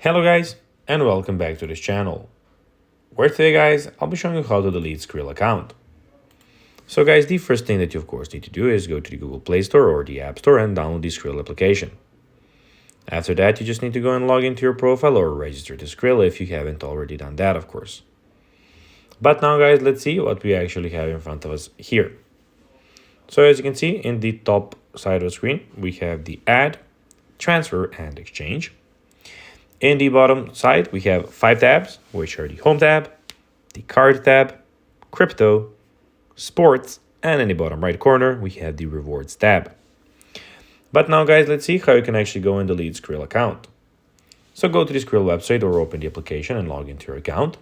Hello guys, and welcome back to this channel, where today guys, I'll be showing you how to delete Skrill account. So guys, the first thing that you of course need to do is go to the Google Play Store or the App Store and download the Skrill application. After that, you just need to go and log into your profile or register to Skrill if you haven't already done that, of course. But now guys, let's see what we actually have in front of us here. So as you can see, in the top side of the screen, we have the add, transfer, and exchange. In the bottom side, we have 5 tabs, which are the Home tab, the Card tab, Crypto, Sports, and in the bottom right corner, we have the Rewards tab. But now, guys, let's see how you can actually go and delete Skrill account. So go to the Skrill website or open the application and log into your account,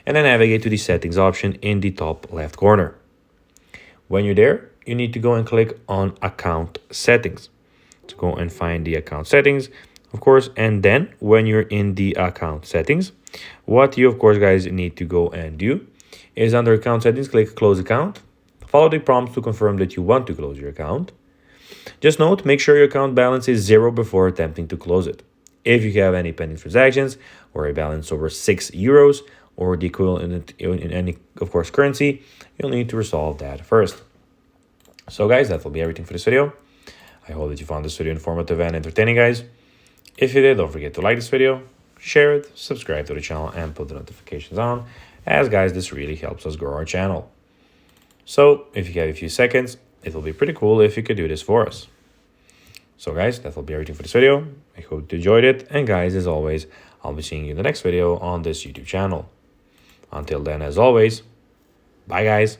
and then navigate to the Settings option in the top left corner. When you're there, you need to go and click on Account Settings. So go and find the account settings, of course, and then when you're in the account settings, what you of course guys need to go and do is under account settings, click close account, follow the prompts to confirm that you want to close your account. Just note, make sure your account balance is 0 before attempting to close it. If you have any pending transactions or a balance over €6 or the equivalent in any of course currency, you'll need to resolve that first. So guys, that will be everything for this video. I hope that you found this video informative and entertaining, guys. If you did, don't forget to like this video, share it, subscribe to the channel, and put the notifications on, as guys, this really helps us grow our channel. So if you have a few seconds, it will be pretty cool if you could do this for us. So guys, that will be everything for this video. I hope you enjoyed it, and guys, as always, I'll be seeing you in the next video on this YouTube channel. Until then, as always, bye guys.